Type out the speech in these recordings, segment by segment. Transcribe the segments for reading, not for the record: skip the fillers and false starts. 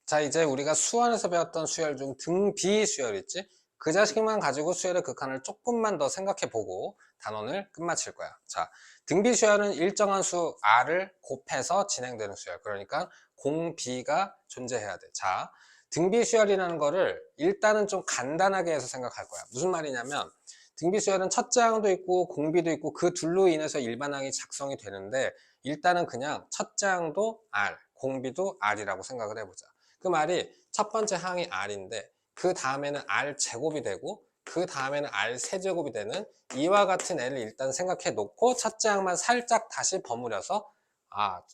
자, 이제 우리가 수원에서 배웠던 수열 중 등비 수열 있지? 그 자식만 가지고 수열의 극한을 조금만 더 생각해보고 단원을 끝마칠 거야. 자, 등비 수열은 일정한 수 r을 곱해서 진행되는 수열. 그러니까 공비가 존재해야 돼. 자, 등비 수열이라는 거를 일단은 좀 간단하게 해서 생각할 거야. 무슨 말이냐면 등비 수열은 첫째 항도 있고 공비도 있고 그 둘로 인해서 일반항이 작성이 되는데 일단은 그냥 첫째 항도 r, 공비도 r이라고 생각을 해보자. 그 말이 첫 번째 항이 r인데 그 다음에는 r 제곱이 되고 그 다음에는 r 세제곱이 되는 이와 같은 애를 일단 생각해 놓고 첫째 항만 살짝 다시 버무려서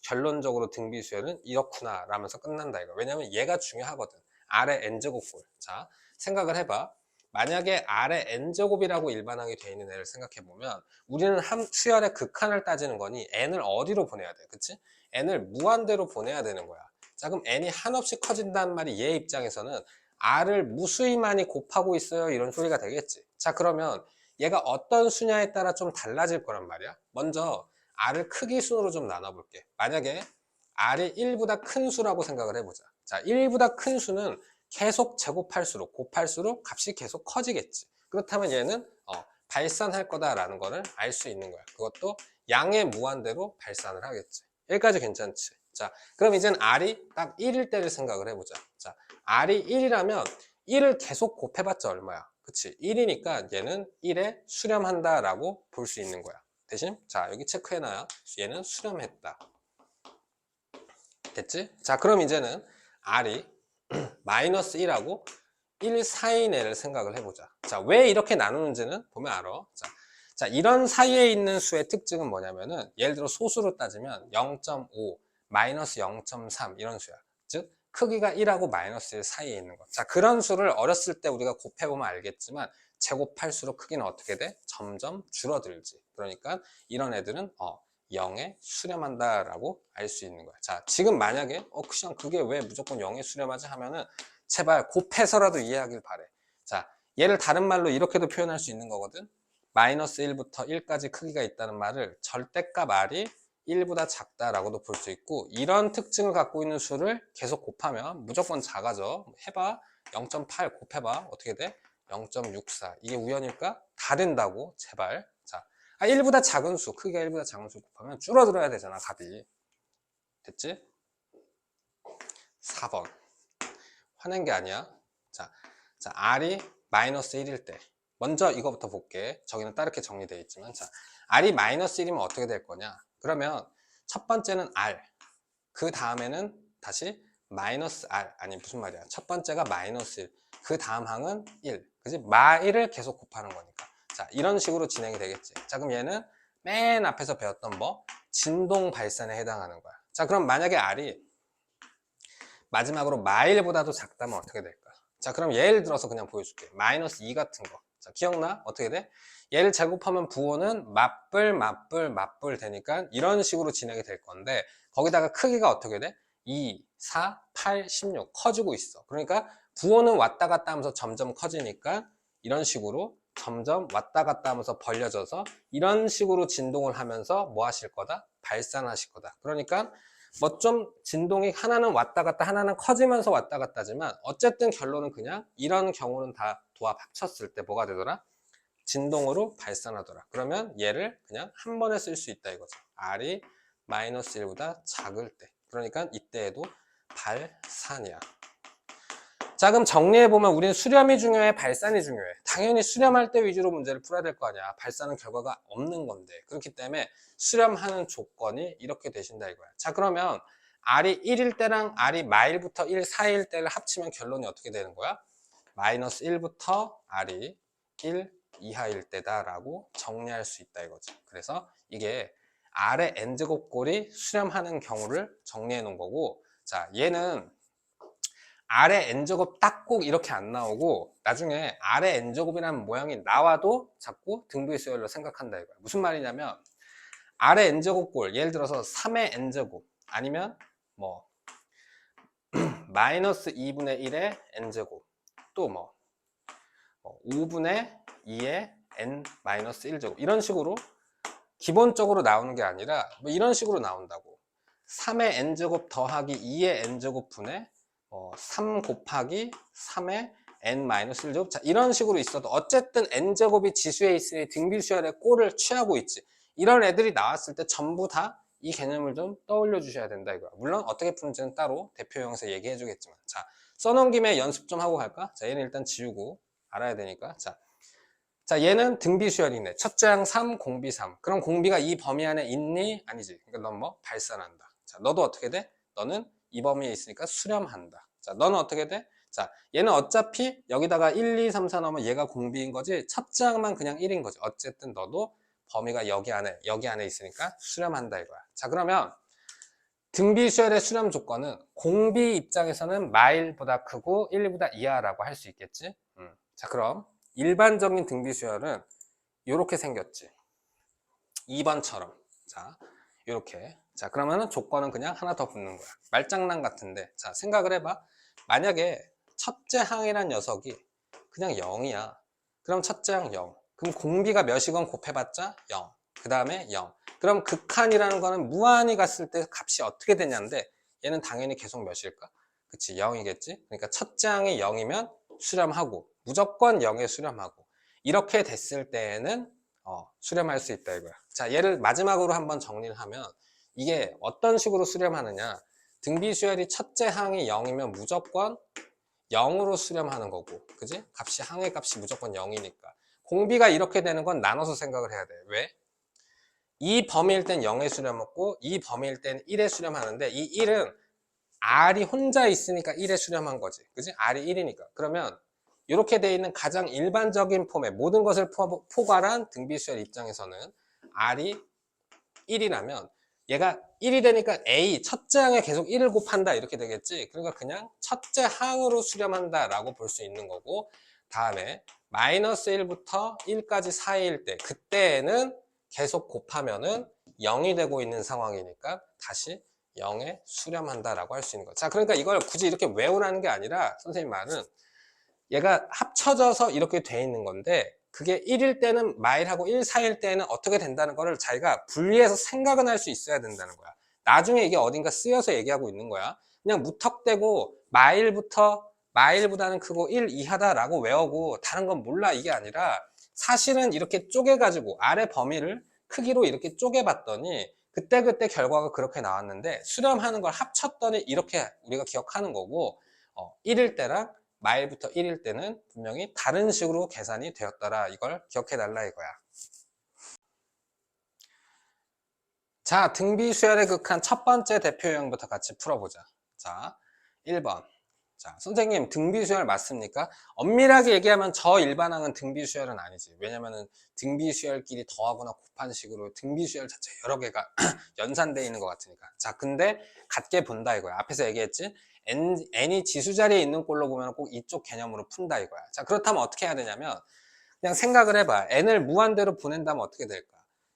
결론적으로 등비수열은 이렇구나 라면서 끝난다 이거. 왜냐면 얘가 중요하거든. r의 n제곱꼴. 자, 생각을 해봐. 만약에 r의 n제곱이라고 일반항이 되어 있는 애를 생각해 보면 우리는 수열의 극한을 따지는 거니 n을 어디로 보내야 돼? 그치? n을 무한대로 보내야 되는 거야. 자, 그럼 n이 한없이 커진다는 말이 얘 입장에서는 r을 무수히 많이 곱하고 있어요 이런 소리가 되겠지. 자, 그러면 얘가 어떤 수냐에 따라 좀 달라질 거란 말이야. 먼저 r을 크기 순으로 좀 나눠볼게. 만약에 r이 1보다 큰 수라고 생각을 해보자. 자, 1보다 큰 수는 계속 제곱할수록 곱할수록 값이 계속 커지겠지. 그렇다면 얘는 발산할 거다라는 거를 알 수 있는 거야. 그것도 양의 무한대로 발산을 하겠지. 여기까지 괜찮지? 자, 그럼 이젠 r이 딱 1일 때를 생각을 해보자. 자, r이 1이라면 1을 계속 곱해봤자 얼마야? 그치? 1이니까 얘는 1에 수렴한다라고 볼 수 있는 거야. 대신 자, 여기 체크해놔야 얘는 수렴했다. 됐지? 자, 그럼 이제는 r이 마이너스 1하고 1 사이인 애를 생각을 해보자. 자, 왜 이렇게 나누는지는 보면 알아. 자, 이런 사이에 있는 수의 특징은 뭐냐면은 예를 들어 소수로 따지면 0.5, 마이너스 0.3 이런 수야. 즉 크기가 1하고 마이너스 1 사이에 있는 것. 자, 그런 수를 어렸을 때 우리가 곱해보면 알겠지만 제곱할수록 크기는 어떻게 돼? 점점 줄어들지. 그러니까 이런 애들은 0에 수렴한다라고 알 수 있는 거야. 자, 지금 만약에 그냥 그게 왜 무조건 0에 수렴하지 하면은 제발 곱해서라도 이해하길 바래. 자, 얘를 다른 말로 이렇게도 표현할 수 있는 거거든. 마이너스 1부터 1까지 크기가 있다는 말을 절대값 r이 1보다 작다라고도 볼 수 있고 이런 특징을 갖고 있는 수를 계속 곱하면 무조건 작아져. 해봐. 0.8 곱해봐. 어떻게 돼? 0.64. 이게 우연일까? 다 된다고. 제발. 자, 1보다 작은 수, 크기가 1보다 작은 수 곱하면 줄어들어야 되잖아, 값이. 됐지? 4번. 화낸 게 아니야. 자, r이 마이너스 1일 때. 먼저 이거부터 볼게. 저기는 따르게 정리되어 있지만. 자, r이 마이너스 1이면 어떻게 될 거냐? 그러면 첫 번째는 r. 그 다음에는 다시 마이너스 r. 아니, 무슨 말이야. 첫 번째가 마이너스 1. 그 다음 항은 1. 그지? 마 1을 계속 곱하는 거니까. 자, 이런 식으로 진행이 되겠지. 자, 그럼 얘는 맨 앞에서 배웠던 진동 발산에 해당하는 거야. 자, 그럼 만약에 r이 마지막으로 마일보다도 작다면 어떻게 될까? 자, 그럼 예를 들어서 그냥 보여줄게. 마이너스 2 같은 거. 자, 기억나? 어떻게 돼? 얘를 제곱하면 부호는 맞불 되니까 이런 식으로 진행이 될 건데 거기다가 크기가 어떻게 돼? 2, 4, 8, 16 커지고 있어. 그러니까 부호는 왔다 갔다 하면서 점점 커지니까 이런 식으로 점점 왔다 갔다 하면서 벌려져서 이런 식으로 진동을 하면서 뭐 하실 거다? 발산하실 거다. 그러니까 좀 진동이 하나는 왔다 갔다 하나는 커지면서 왔다 갔다 하지만 어쨌든 결론은 그냥 이런 경우는 다 도합 합쳤을 때 뭐가 되더라? 진동으로 발산하더라. 그러면 얘를 그냥 한 번에 쓸 수 있다 이거죠. r이 마이너스 1보다 작을 때. 그러니까 이때에도 발산이야. 자, 그럼 정리해보면 우리는 수렴이 중요해, 발산이 중요해. 당연히 수렴할 때 위주로 문제를 풀어야 될 거 아니야. 발산은 결과가 없는 건데. 그렇기 때문에 수렴하는 조건이 이렇게 되신다 이거야. 자, 그러면 r이 1일 때랑 r이 마일부터 1 사이일 때를 합치면 결론이 어떻게 되는 거야? 마이너스 1부터 r이 1 이하일 때다라고 정리할 수 있다 이거지. 그래서 이게 r의 n제곱꼴이 수렴하는 경우를 정리해 놓은 거고, 자, 얘는 r의 n제곱 딱 꼭 이렇게 안 나오고 나중에 r의 n제곱이라는 모양이 나와도 자꾸 등비 수열로 생각한다 이거야. 무슨 말이냐면 r의 n제곱꼴 예를 들어서 3의 n제곱 아니면 마이너스 2분의 1의 n제곱 또 5분의 2의 n 마이너스 1제곱 이런 식으로 기본적으로 나오는 게 아니라 이런 식으로 나온다고. 3의 n제곱 더하기 2의 n제곱 분의 3 곱하기 3의 n-1제곱. 자, 이런 식으로 있어도 어쨌든 n제곱이 지수에 있으니 등비수열의 꼴을 취하고 있지. 이런 애들이 나왔을 때 전부 다 이 개념을 좀 떠올려 주셔야 된다 이거야. 물론 어떻게 푸는지는 따로 대표형에서 얘기해 주겠지만. 자, 써놓은 김에 연습 좀 하고 갈까? 자, 얘는 일단 지우고 알아야 되니까. 자, 얘는 등비수열이네. 첫째 항 3, 공비 3. 그럼 공비가 이 범위 안에 있니? 아니지. 그러니까 넌 뭐? 발산한다. 자, 너도 어떻게 돼? 너는 이 범위에 있으니까 수렴한다. 자, 너는 어떻게 돼? 자, 얘는 어차피 여기다가 1, 2, 3, 4 넣으면 얘가 공비인 거지. 첫째 항만 그냥 1인 거지. 어쨌든 너도 범위가 여기 안에 있으니까 수렴한다 이거야. 자, 그러면 등비수열의 수렴 조건은 공비 입장에서는 마일보다 크고 1보다 이하라고 할 수 있겠지. 자, 그럼 일반적인 등비수열은 이렇게 생겼지. 2번처럼. 자, 이렇게. 자, 그러면은 조건은 그냥 하나 더 붙는 거야. 말장난 같은데. 자, 생각을 해봐. 만약에 첫째 항이란 녀석이 그냥 0이야. 그럼 첫째 항 0. 그럼 공비가 몇이건 곱해봤자 0. 그 다음에 0. 그럼 극한이라는 거는 무한히 갔을 때 값이 어떻게 되냐인데 얘는 당연히 계속 몇일까? 그치, 0이겠지? 그러니까 첫째 항이 0이면 수렴하고 무조건 0에 수렴하고 이렇게 됐을 때에는 수렴할 수 있다 이거야. 자, 얘를 마지막으로 한번 정리를 하면 이게 어떤 식으로 수렴하느냐. 등비수열이 첫째 항이 0이면 무조건 0으로 수렴하는 거고, 그지? 항의 값이 무조건 0이니까. 공비가 이렇게 되는 건 나눠서 생각을 해야 돼. 왜? 이 범위일 땐 0에 수렴하고 이 범위일 땐 1에 수렴하는데 이 1은 R이 혼자 있으니까 1에 수렴한 거지. 그지? R이 1이니까. 그러면 이렇게 돼 있는 가장 일반적인 폼의 모든 것을 포괄한 등비수열 입장에서는 R이 1이라면 얘가 1이 되니까 A, 첫째 항에 계속 1을 곱한다 이렇게 되겠지. 그러니까 그냥 첫째 항으로 수렴한다 라고 볼 수 있는 거고, 다음에 마이너스 1부터 1까지 사이일 때 그때에는 계속 곱하면은 0이 되고 있는 상황이니까 다시 0에 수렴한다 라고 할 수 있는 거죠. 자, 그러니까 이걸 굳이 이렇게 외우라는 게 아니라 선생님 말은 얘가 합쳐져서 이렇게 돼 있는 건데 그게 1일 때는 마일하고 1 사이일 때는 어떻게 된다는 거를 자기가 분리해서 생각은 할 수 있어야 된다는 거야. 나중에 이게 어딘가 쓰여서 얘기하고 있는 거야. 그냥 무턱대고 마일보다는 크고 1 이하다라고 외우고 다른 건 몰라 이게 아니라 사실은 이렇게 쪼개가지고 아래 범위를 크기로 이렇게 쪼개봤더니 그때 결과가 그렇게 나왔는데 수렴하는 걸 합쳤더니 이렇게 우리가 기억하는 거고 1일 때랑 마일부터 1일 때는 분명히 다른 식으로 계산이 되었더라. 이걸 기억해 달라 이거야. 자, 등비수열의 극한 첫 번째 대표 유형부터 같이 풀어보자. 자, 1번. 자, 선생님 등비수열 맞습니까? 엄밀하게 얘기하면 저 일반항은 등비수열은 아니지. 왜냐면은 등비수열끼리 더하거나 곱한 식으로 등비수열 자체 여러 개가 연산되어 있는 것 같으니까. 자, 근데 같게 본다 이거야. 앞에서 얘기했지? n이 지수 자리에 있는 꼴로 보면 꼭 이쪽 개념으로 푼다 이거야. 자, 그렇다면 어떻게 해야 되냐면 그냥 생각을 해봐. n을 무한대로 보낸다면 어떻게 될까?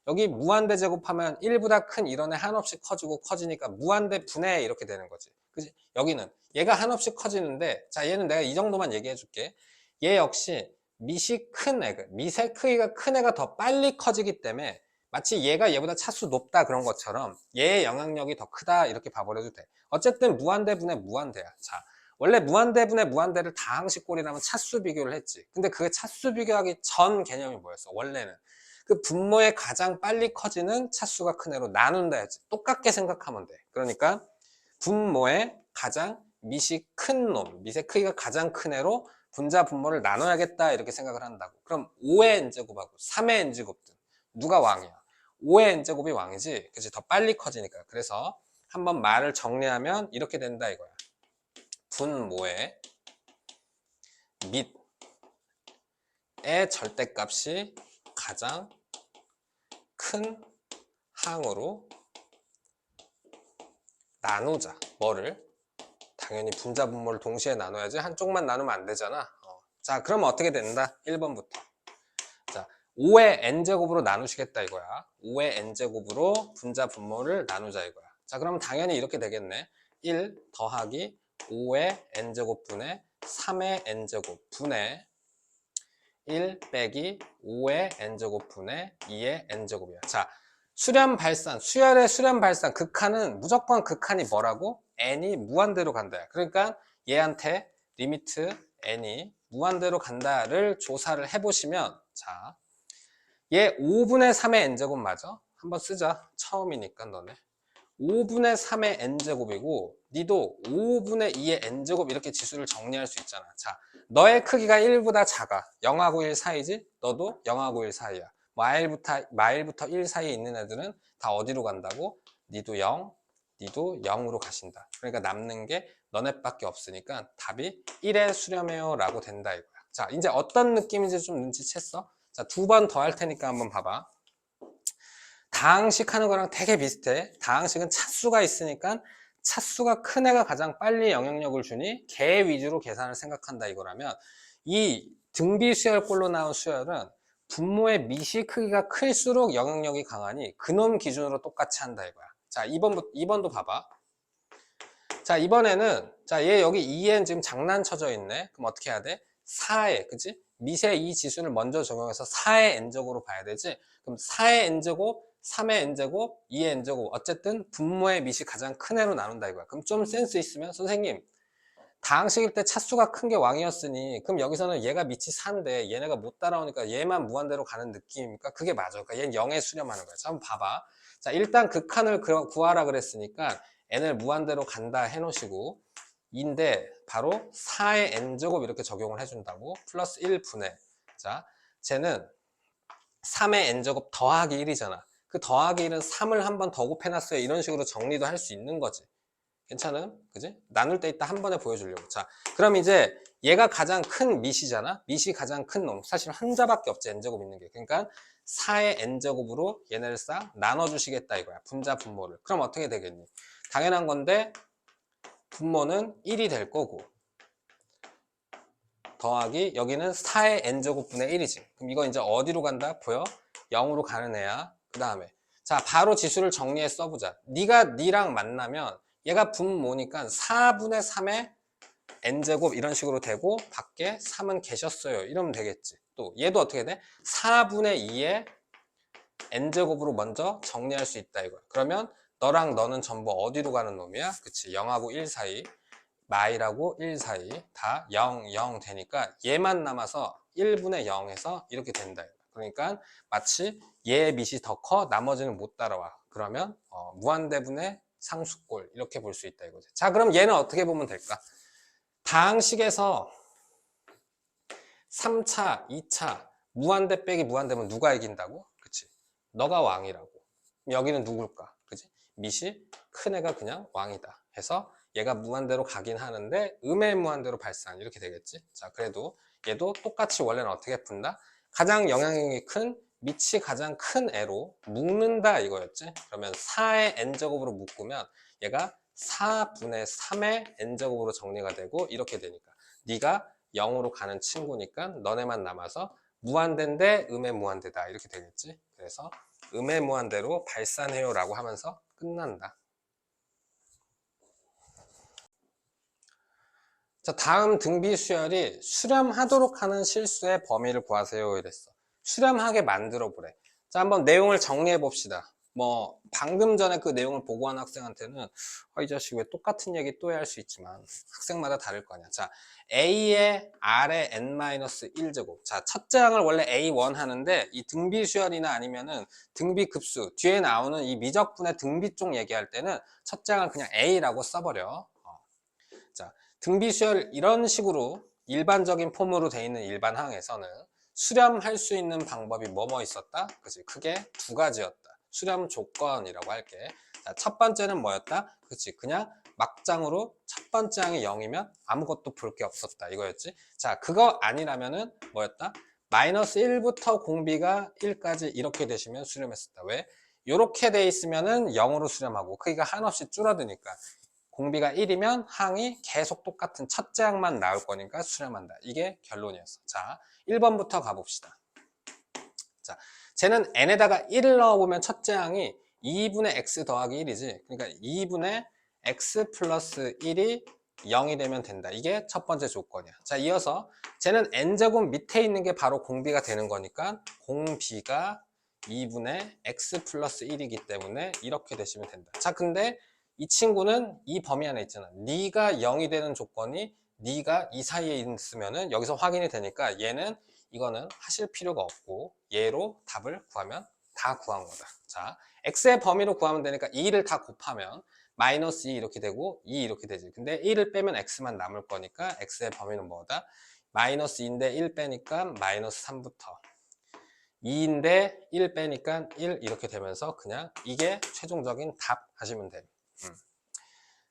여기 무한대 제곱하면 1보다 큰 이런 애 한없이 커지고 커지니까 무한대 분해 이렇게 되는 거지. 그지? 여기는 얘가 한없이 커지는데 자, 얘는 내가 이 정도만 얘기해 줄게. 얘 역시 밑의 크기가 큰 애가 더 빨리 커지기 때문에 마치 얘가 얘보다 차수 높다 그런 것처럼 얘의 영향력이 더 크다 이렇게 봐버려도 돼. 어쨌든 무한대분의 무한대야. 자, 원래 무한대분의 무한대를 다항식꼴이라면 차수 비교를 했지. 근데 그 차수 비교하기 전 개념이 뭐였어? 원래는 그 분모의 가장 빨리 커지는 차수가 큰 애로 나눈다 했지. 똑같게 생각하면 돼. 그러니까 분모의 가장 밑이 큰 놈, 밑의 크기가 가장 큰 애로 분자 분모를 나눠야겠다 이렇게 생각을 한다고. 그럼 5의 n제곱하고 3의 n제곱든 누가 왕이야? 5의 n제곱이 왕이지. 그치? 더 빨리 커지니까. 그래서 한번 말을 정리하면 이렇게 된다 이거야. 분모의 밑의 절대값이 가장 큰 항으로 나누자. 뭐를? 당연히 분자 분모를 동시에 나눠야지. 한쪽만 나누면 안 되잖아. 자, 그러면 어떻게 된다? 1번부터. 자, 5의 n제곱으로 나누시겠다 이거야. 5의 n제곱으로 분자 분모를 나누자 이거야. 자, 그러면 당연히 이렇게 되겠네. 1 더하기 5의 n제곱분의 3의 n제곱 분의 1 빼기 5의 n제곱분의 2의 n제곱이야. 자, 수렴 발산, 수열의 수렴 발산, 극한은 무조건 극한이 뭐라고? n이 무한대로 간다. 그러니까 얘한테 리미트 n이 무한대로 간다를 조사를 해보시면, 자, 얘 5분의 3의 n제곱 맞아? 한번 쓰자. 처음이니까 너네. 5분의 3의 n제곱이고 니도 5분의 2의 n제곱 이렇게 지수를 정리할 수 있잖아. 자, 너의 크기가 1보다 작아. 0하고 1 사이지? 너도 0하고 1 사이야. 마일부터 1 사이에 있는 애들은 다 어디로 간다고? 니도 0, 니도 0으로 가신다. 그러니까 남는 게 너네밖에 없으니까 답이 1에 수렴해요 라고 된다 이거야. 자, 이제 어떤 느낌인지 좀 눈치챘어? 자, 2번 더 할 테니까 한번 봐봐. 다항식 하는 거랑 되게 비슷해. 다항식은 차수가 있으니까 차수가 큰 애가 가장 빨리 영향력을 주니 걔 위주로 계산을 생각한다 이거라면, 이 등비 수열꼴로 나온 수열은 분모의 미시 크기가 클수록 영향력이 강하니 그놈 기준으로 똑같이 한다 이거야. 자, 2번도 봐봐. 자, 이번에는 자, 얘 여기 2엔 지금 장난쳐져 있네. 그럼 어떻게 해야 돼? 4에, 그치? 미세 이 지수를 먼저 적용해서 4의 n제곱으로 봐야 되지. 그럼 4의 n제곱, 3의 n제곱, 2의 n제곱, 어쨌든 분모의 밑이 가장 큰 애로 나눈다 이거야. 그럼 좀 센스 있으면 선생님, 다항식일 때 차수가 큰 게 왕이었으니 그럼 여기서는 얘가 밑이 4인데 얘네가 못 따라오니까 얘만 무한대로 가는 느낌입니까? 그게 맞아. 그러니까 얘는 0에 수렴하는 거야. 자, 한번 봐봐. 자, 일단 극한을 구하라 그랬으니까 n을 무한대로 간다 해놓으시고, 인데 바로 4의 n제곱 이렇게 적용을 해준다고. 플러스 1분의, 자, 쟤는 3의 n제곱 더하기 1이잖아. 그 더하기 1은 3을 한 번 더 곱해놨어요. 이런 식으로 정리도 할 수 있는 거지. 괜찮음? 그지? 나눌 때 이따 한 번에 보여주려고. 자, 그럼 이제 얘가 가장 큰 밑이잖아? 밑이 가장 큰 놈. 사실 한자밖에 없지, n제곱 있는 게. 그러니까 4의 n제곱으로 얘네를 싹 나눠주시겠다 이거야. 분자 분모를. 그럼 어떻게 되겠니? 당연한 건데 분모는 1이 될 거고, 더하기 여기는 4의 n제곱분의 1이지. 그럼 이거 이제 어디로 간다? 보여? 0으로 가는 애야. 그 다음에 자, 바로 지수를 정리해 써보자. 니랑 만나면 얘가 분모니까 4분의 3의 n제곱 이런 식으로 되고 밖에 3은 계셨어요. 이러면 되겠지. 또 얘도 어떻게 돼? 4분의 2의 n제곱으로 먼저 정리할 수 있다 이거야. 그러면 너랑 너는 전부 어디로 가는 놈이야? 그치, 0하고 1 사이, 마이라고 1 사이 다 0, 0 되니까 얘만 남아서 1분의 0에서 이렇게 된다. 그러니까 마치 얘의 밑이 더 커, 나머지는 못 따라와. 그러면 무한대분의 상수꼴 이렇게 볼 수 있다 이거지. 자, 그럼 얘는 어떻게 보면 될까? 다항식에서 3차, 2차 무한대 빼기 무한대면 누가 이긴다고? 그치? 너가 왕이라고. 여기는 누굴까? 그치? 밑이 큰 애가 그냥 왕이다 해서 얘가 무한대로 가긴 하는데 음의 무한대로 발산 이렇게 되겠지. 자, 그래도 얘도 똑같이 원래는 어떻게 푼다? 가장 영향력이 큰 밑이 가장 큰 애로 묶는다 이거였지. 그러면 4의 n제곱으로 묶으면 얘가 4분의 3의 n제곱으로 정리가 되고 이렇게 되니까 네가 0으로 가는 친구니까 너네만 남아서 무한대인데 음의 무한대다 이렇게 되겠지. 그래서 음의 무한대로 발산해요 라고 하면서 끝난다. 자, 다음 등비 수열이 수렴하도록 하는 실수의 범위를 구하세요 이랬어. 수렴하게 만들어 보래. 자, 한번 내용을 정리해 봅시다. 뭐 방금 전에 그 내용을 보고한 학생한테는 이 자식 왜 똑같은 얘기 또 해 할 수 있지만 학생마다 다를 거 아니야. 자, A의 R의 n-1제곱. 자, 첫째 항을 원래 A1 하는데 이 등비 수열이나 아니면은 등비 급수 뒤에 나오는 이 미적분의 등비 쪽 얘기할 때는 첫째 항을 그냥 A라고 써버려. 자, 등비 수열 이런 식으로 일반적인 폼으로 돼 있는 일반 항에서는 수렴할 수 있는 방법이 뭐뭐 있었다? 그치? 크게 두 가지였다. 수렴 조건이라고 할게. 자, 첫 번째는 뭐였다? 그치? 그냥 막장으로 첫 번째 항이 0이면 아무것도 볼 게 없었다. 이거였지? 자, 그거 아니라면은 뭐였다? 마이너스 1부터 공비가 1까지 이렇게 되시면 수렴했었다. 왜? 이렇게 돼 있으면은 0으로 수렴하고 크기가 한없이 줄어드니까. 공비가 1이면 항이 계속 똑같은 첫째 항만 나올 거니까 수렴한다. 이게 결론이었어. 자, 1번부터 가봅시다. 자, 쟤는 n에다가 1을 넣어보면 첫째 항이 2분의 x 더하기 1이지. 그러니까 2분의 x 플러스 1이 0이 되면 된다. 이게 첫 번째 조건이야. 자, 이어서 쟤는 n제곱 밑에 있는 게 바로 공비가 되는 거니까 공비가 2분의 x 플러스 1이기 때문에 이렇게 되시면 된다. 자, 근데 이 친구는 이 범위 안에 있잖아. 네가 0이 되는 조건이 네가 이 사이에 있으면은 여기서 확인이 되니까 얘는 이거는 하실 필요가 없고 얘로 답을 구하면 다 구한 거다. 자, x의 범위로 구하면 되니까 2를 다 곱하면 마이너스 2 이렇게 되고 2 이렇게 되지. 근데 1을 빼면 x만 남을 거니까 x의 범위는 뭐다? 마이너스 2인데 1 빼니까 마이너스 3부터 2인데 1 빼니까 1 이렇게 되면서 그냥 이게 최종적인 답 하시면 돼요.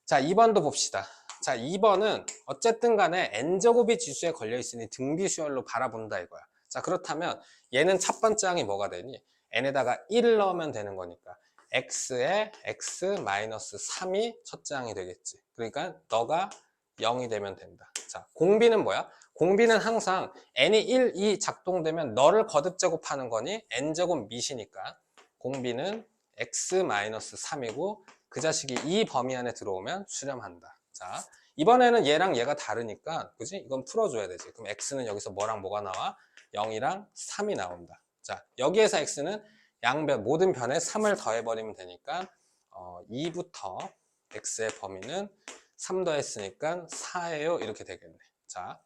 자, 2번도 봅시다. 자, 2번은 어쨌든 간에 n제곱이 지수에 걸려 있으니 등비수열로 바라본다 이거야. 자, 그렇다면 얘는 첫 번째 항이 뭐가 되니? n에다가 1을 넣으면 되는 거니까 x에 x-3이 첫째 항이 되겠지. 그러니까 너가 0이 되면 된다. 자, 공비는 뭐야? 공비는 항상 n이 1, 2 작동되면 너를 거듭 제곱하는 거니 n제곱 밑이니까 공비는 x-3이고 그 자식이 이 범위 안에 들어오면 수렴한다. 자, 이번에는 얘랑 얘가 다르니까 그지? 이건 풀어줘야 되지. 그럼 x는 여기서 뭐랑 뭐가 나와? 0이랑 3이 나온다. 자, 여기에서 x는 양변 모든 변에 3을 더해버리면 되니까 2부터 x의 범위는 3 더했으니까 4예요. 이렇게 되겠네. 자,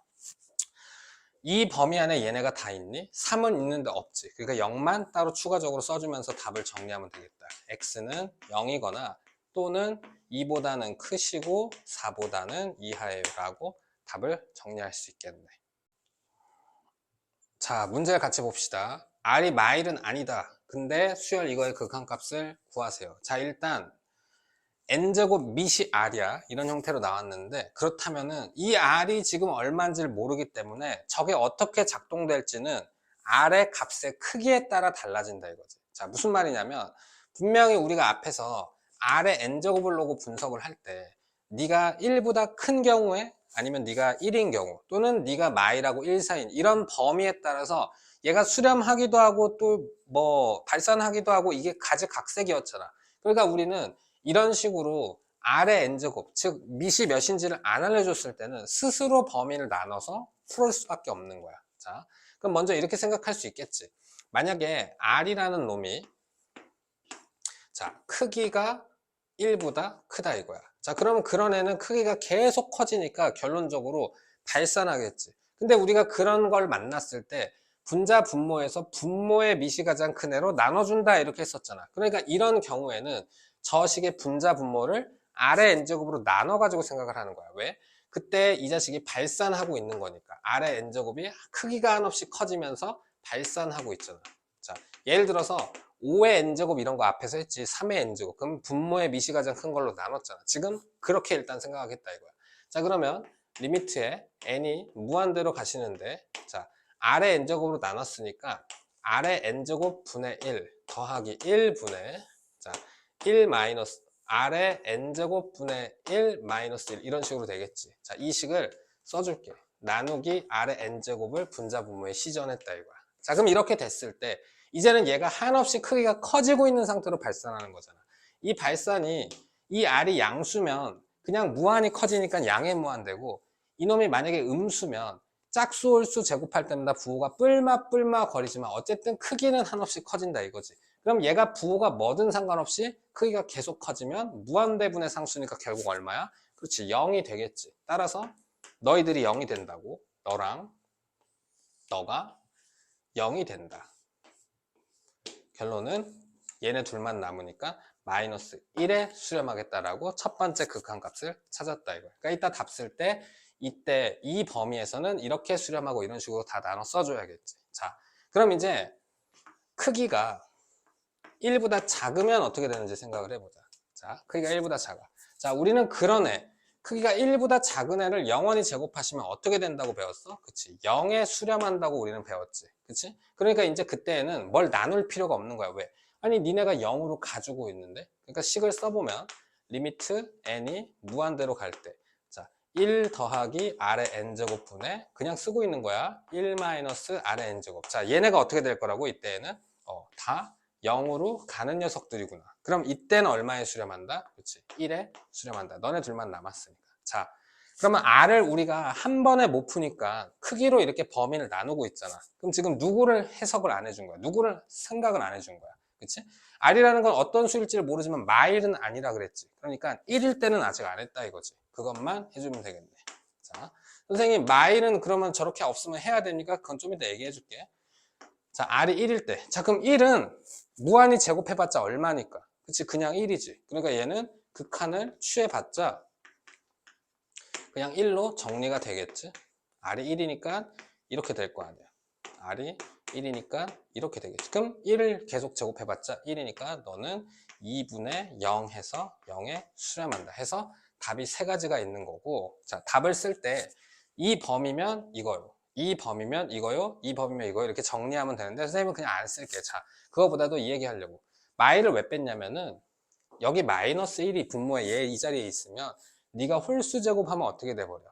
이 범위 안에 얘네가 다 있니? 3은 있는데 없지. 그러니까 0만 따로 추가적으로 써주면서 답을 정리하면 되겠다. x는 0이거나 또는 2보다는 크시고 4보다는 이하예요 라고 답을 정리할 수 있겠네. 자, 문제를 같이 봅시다. r이 마일은 아니다. 근데 수열 이거의 극한값을 구하세요. 자, 일단 n제곱 밑이 r이야. 이런 형태로 나왔는데 그렇다면은 이 r이 지금 얼마인지를 모르기 때문에 저게 어떻게 작동될지는 r의 값의 크기에 따라 달라진다 이거지. 자, 무슨 말이냐면 분명히 우리가 앞에서 r의 n제곱을 놓고 분석을 할 때 네가 1보다 큰 경우에 아니면 네가 1인 경우 또는 네가 마일하고 1 사이인 이런 범위에 따라서 얘가 수렴하기도 하고 또 뭐 발산하기도 하고 이게 가지각색이었잖아. 그러니까 우리는 이런 식으로 r의 n제곱, 즉 밑이 몇인지를 안 알려줬을 때는 스스로 범위를 나눠서 풀을 수밖에 없는 거야. 자, 그럼 먼저 이렇게 생각할 수 있겠지. 만약에 r이라는 놈이 자, 크기가 1보다 크다 이거야. 자, 그러면 그런 애는 크기가 계속 커지니까 결론적으로 발산하겠지. 근데 우리가 그런 걸 만났을 때 분자 분모에서 분모의 밑이 가장 큰 애로 나눠준다 이렇게 했었잖아. 그러니까 이런 경우에는 저식의 분자 분모를 아래 n제곱으로 나눠가지고 생각을 하는 거야. 왜? 그때 이 자식이 발산하고 있는 거니까. 아래 n제곱이 크기가 한없이 커지면서 발산하고 있잖아. 자, 예를 들어서 5의 n제곱 이런 거 앞에서 했지. 3의 n제곱. 그럼 분모의 밑이 가장 큰 걸로 나눴잖아. 지금 그렇게 일단 생각하겠다 이거야. 자, 그러면 리미트에 n이 무한대로 가시는데 자, 아래 n제곱으로 나눴으니까 아래 n제곱 분의 1 더하기 1분의 자, 1 마이너스 r의 n제곱 분의 1 마이너스 1 이런 식으로 되겠지. 자, 이 식을 써줄게. 나누기 r의 n제곱을 분자 분모에 시전했다 이거야. 자, 그럼 이렇게 됐을 때 이제는 얘가 한없이 크기가 커지고 있는 상태로 발산하는 거잖아. 이 발산이 이 r이 양수면 그냥 무한히 커지니까 양의 무한되고 이놈이 만약에 음수면 짝수 홀수 제곱할 때마다 부호가 뿔마 거리지만 어쨌든 크기는 한없이 커진다 이거지. 그럼 얘가 부호가 뭐든 상관없이 크기가 계속 커지면 무한대분의 상수니까 결국 얼마야? 그렇지, 0이 되겠지. 따라서 너희들이 0이 된다고. 너랑 너가 0이 된다. 결론은 얘네 둘만 남으니까 마이너스 1에 수렴하겠다라고 첫 번째 극한값을 찾았다 이거야. 그러니까 이따 답 쓸 때 이때 이 범위에서는 이렇게 수렴하고 이런 식으로 다 나눠 써줘야겠지. 자, 그럼 이제 크기가 1보다 작으면 어떻게 되는지 생각을 해보자. 자, 크기가 1보다 작아. 자, 우리는 그런 애, 크기가 1보다 작은 애를 영원히 제곱하시면 어떻게 된다고 배웠어? 그치? 0에 수렴한다고 우리는 배웠지. 그치? 그러니까 이제 그때는 뭘 나눌 필요가 없는 거야. 왜? 아니, 니네가 0으로 가지고 있는데? 그러니까 식을 써보면 리미트 n이 무한대로 갈 때. 자, 1 더하기 r의 n제곱 분의 그냥 쓰고 있는 거야. 1 마이너스 r의 n제곱. 자, 얘네가 어떻게 될 거라고? 이때에는 다 0으로 가는 녀석들이구나. 그럼 이때는 얼마에 수렴한다? 그렇지. 1에 수렴한다. 너네 둘만 남았으니까. 자, 그러면 r을 우리가 한 번에 못 푸니까 크기로 이렇게 범위를 나누고 있잖아. 그럼 지금 누구를 해석을 안 해준 거야? 누구를 생각을 안 해준 거야? 그치? R이라는 건 어떤 수일지를 모르지만 마일은 아니라 그랬지. 그러니까 1일 때는 아직 안 했다 이거지. 그것만 해주면 되겠네. 자, 선생님 마일은 그러면 저렇게 없으면 해야 됩니까? 그건 좀 이따 얘기해 줄게. 자, R이 1일 때. 자, 그럼 1은 무한히 제곱해봤자 얼마니까? 그치? 그냥 1이지. 그러니까 얘는 극한을 취해봤자 그냥 1로 정리가 되겠지? R이 1이니까 이렇게 될 거 아니야. R이 1이니까 이렇게 되겠지. 그럼 1을 계속 제곱해봤자 1이니까 너는 2분의 0 해서 0에 수렴한다. 해서 답이 세 가지가 있는 거고, 자, 답을 쓸 때 이 범위면 이거요. 이 범위면 이거요. 이 범위면 이거요. 이렇게 정리하면 되는데 선생님은 그냥 안 쓸게. 자, 그거보다도 이 얘기 하려고. 마이를 왜 뺐냐면은 여기 마이너스 1이 분모에 얘 이 자리에 있으면 네가 홀수 제곱하면 어떻게 돼버려?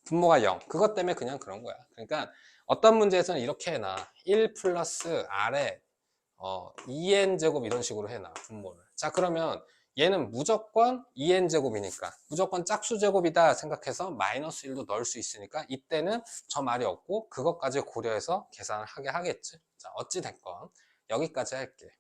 분모가 0. 그것 때문에 그냥 그런 거야. 그러니까 어떤 문제에서는 이렇게 해놔. 1 플러스 R에 2n 제곱 이런 식으로 해놔. 분모를. 자, 그러면 얘는 무조건 2n 제곱이니까 무조건 짝수 제곱이다 생각해서 마이너스 1도 넣을 수 있으니까 이때는 저 말이 없고 그것까지 고려해서 계산을 하게 하겠지. 자, 어찌 됐건 여기까지 할게.